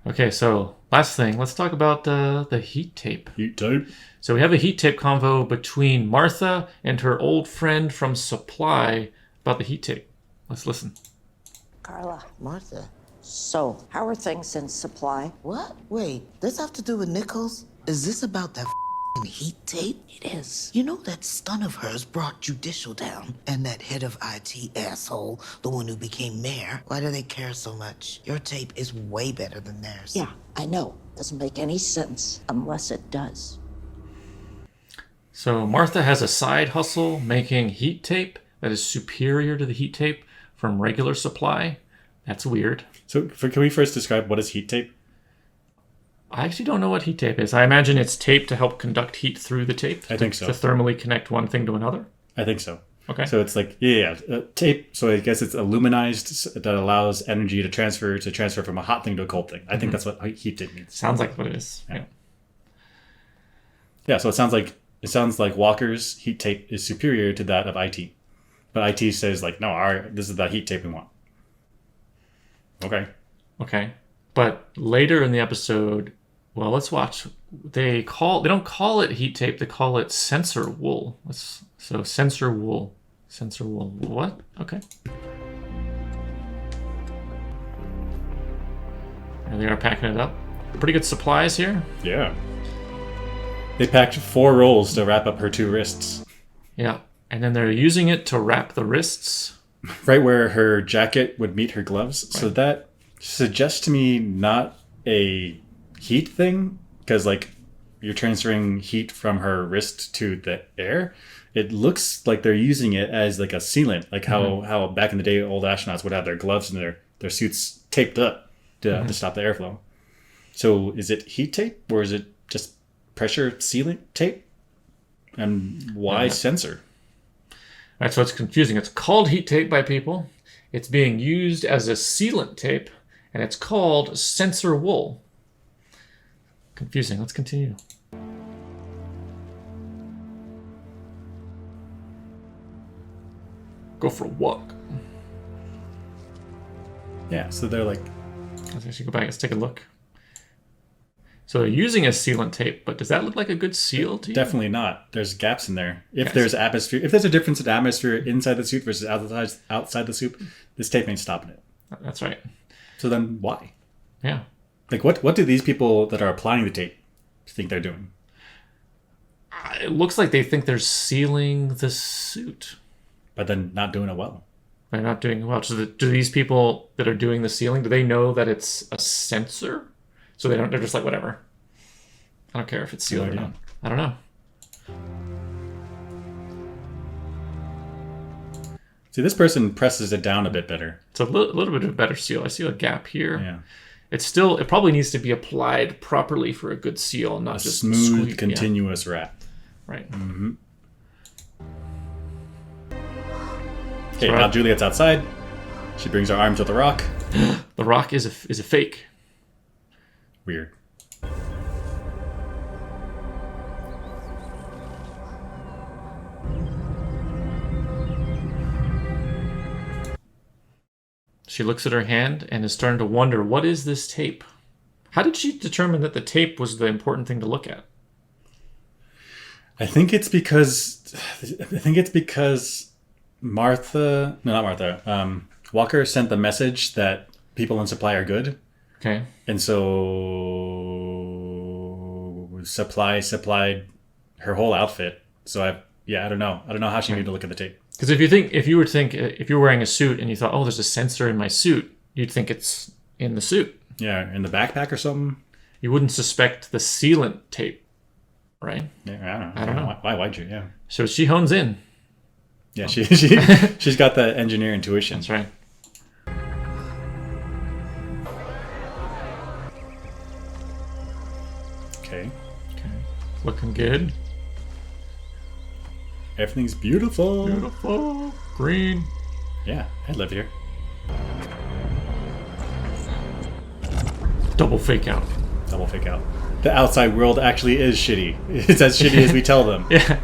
Okay, so last thing, let's talk about the heat tape. Heat tape. So we have a heat tape convo between Martha and her old friend from Supply about the heat tape. Let's listen. Carla, Martha. So, how are things in Supply? What? Wait, this have to do with Nichols? Is this about that heat tape? It is. You know that stun of hers brought Judicial down, and that head of IT asshole, the one who became mayor. Why do they care so much? Your tape is way better than theirs. Yeah, I know. Doesn't make any sense unless it does. So Martha has a side hustle making heat tape that is superior to the heat tape from regular Supply. That's weird. So can we first describe what is heat tape? I actually don't know what heat tape is. I imagine it's tape to help conduct heat through the tape. I think so. To thermally connect one thing to another. I think so. Okay. So it's like, tape. So I guess it's aluminized that allows energy to transfer from a hot thing to a cold thing. I think that's what heat tape means. Sounds like what it is. Yeah. Yeah. So it sounds like Walker's heat tape is superior to that of IT, but IT says like, no, this is the heat tape we want. Okay. But later in the episode, well, let's watch. They don't call it heat tape. They call it sensor wool. So sensor wool. Sensor wool. What? Okay. There they are packing it up. Pretty good supplies here. Yeah. They packed 4 rolls to wrap up her 2 wrists. Yeah. And then they're using it to wrap the wrists. Right where her jacket would meet her gloves. Right. So that suggests to me not a heat thing, because like you're transferring heat from her wrist to the air. It looks like they're using it as like a sealant, like how back in the day old astronauts would have their gloves and their suits taped up to stop the airflow. So is it heat tape or is it just pressure sealant tape? And why sensor? Right, so it's confusing. It's called heat tape by people. It's being used as a sealant tape, and it's called sensor wool. Confusing. Let's continue. Go for a walk. Yeah, so they're like, Let's actually go back. Let's take a look. So they're using a sealant tape, but does that look like a good seal to you? definitely not. There's gaps in there. If Yes. there's atmosphere, if there's a difference in atmosphere inside the suit versus outside the suit, this tape ain't stopping it. That's right. So then why? Yeah. Like what do these people that are applying the tape think they're doing? It looks like they think they're sealing the suit. But then not doing it well. They're not doing well. So do these people that are doing the sealing, do they know that it's a sensor? So they're just like, whatever. I don't care if it's sealed or not. I don't know. See, this person presses it down a bit better. It's a little bit of a better seal. I see a gap here. Yeah. It probably needs to be applied properly for a good seal, not just Smooth, squeeze. continuous wrap. Yeah, right. Okay, Right. now Juliet's outside. She brings her arm to the rock. The rock is a fake. Weird. She looks at her hand and is starting to wonder, what is this tape? How did she determine that the tape was the important thing to look at? I think it's because Martha, no, not Martha. Walker sent the message that people in Supply are good, Okay. and so Supply supplied her whole outfit. So I don't know. I don't know how she knew to look at the tape. Because if you were wearing a suit and you thought, oh, there's a sensor in my suit, you'd think it's in the suit. Yeah, in the backpack or something. You wouldn't suspect the sealant tape, right? Yeah, I don't know. Why would you? Yeah. So she hones in. Yeah, she's got the engineer intuition. That's right. Okay. Looking good. Everything's beautiful. Beautiful. Green. Yeah, I'd live here. Double fake out. Double fake out. The outside world actually is shitty. It's as shitty as we tell them. Yeah.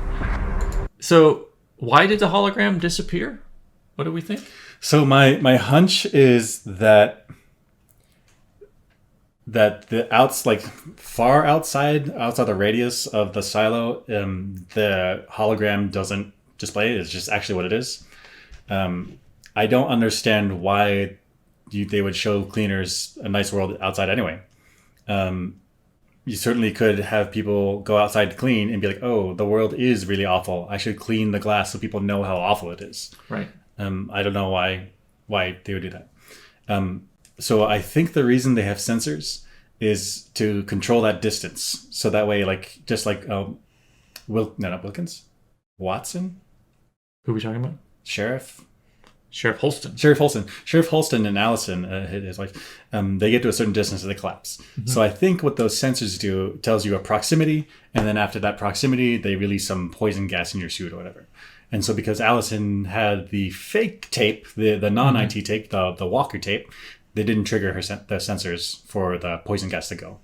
So why did the hologram disappear? What do we think? So my hunch is that that the outs like far outside the radius of the silo, the hologram doesn't display it. It's just actually what it is. I don't understand why they would show cleaners a nice world outside anyway. You certainly could have people go outside to clean and be like, oh, the world is really awful. I should clean the glass so people know how awful it is. Right. I don't know why they would do that. So I think the reason they have sensors is to control that distance. So that way, like, just like, not Wilkins, Watson? Who are we talking about? Sheriff Holston. Sheriff Holston and Allison, his wife, they get to a certain distance and they collapse. Mm-hmm. So I think what those sensors do tells you a proximity, and then after that proximity, they release some poison gas in your suit or whatever. And so because Allison had the fake tape, the non-IT tape, the Walker tape, they didn't trigger the sensors for the poison gas to go.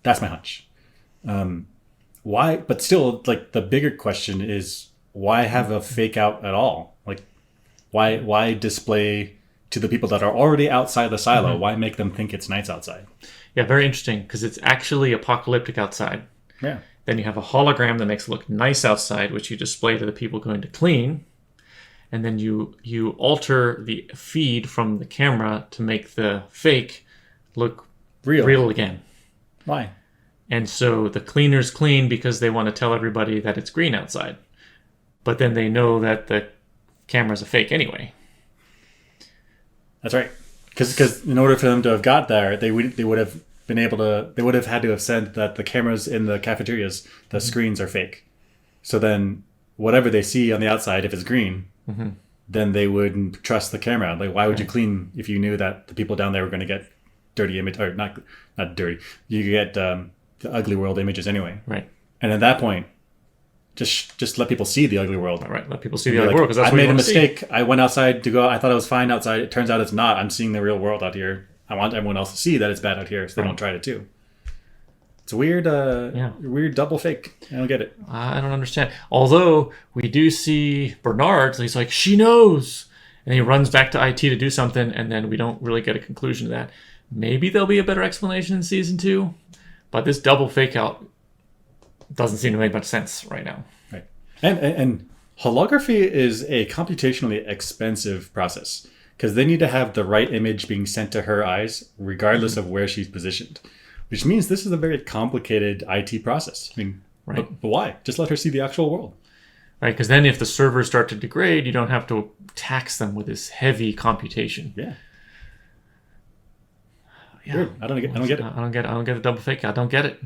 That's my hunch. Why? But still, like, the bigger question is, why have a fake out at all? Like, why display to the people that are already outside the silo? Why make them think it's nice outside? Yeah, very interesting, because it's actually apocalyptic outside. Yeah. Then you have a hologram that makes it look nice outside, which you display to the people going to clean. And then you alter the feed from the camera to make the fake look real again. Why? And so the cleaners clean because they want to tell everybody that it's green outside. But then they know that the camera's a fake anyway. That's right. Because in order for them to have got there, they would have been able to. They would have had to have said that the cameras in the cafeterias, the screens are fake. So then, whatever they see on the outside, if it's green, then they wouldn't trust the camera. Like, why would you clean if you knew that the people down there were going to get dirty image, or not dirty? You get the ugly world images anyway. Right. And at that point, just let people see the ugly world. Right. Let people see the ugly world, because that's I what made you a want to mistake. see. I went outside to go. I thought it was fine outside. It turns out it's not. I'm seeing the real world out here. I want everyone else to see that it's bad out here, so they don't try it too. It's a weird, weird double fake. I don't get it. I don't understand. Although we do see Bernard, so he's like, she knows. And he runs back to IT to do something, and then we don't really get a conclusion to that. Maybe there'll be a better explanation in season 2, but this double fake out doesn't seem to make much sense right now. Right. And holography is a computationally expensive process, because they need to have the right image being sent to her eyes, regardless of where she's positioned. Which means this is a very complicated IT process. I mean, right. But why? Just let her see the actual world. Right, because then if the servers start to degrade, you don't have to tax them with this heavy computation. Yeah. Yeah. Weird. I don't get it. I don't get a double fake. I don't get it.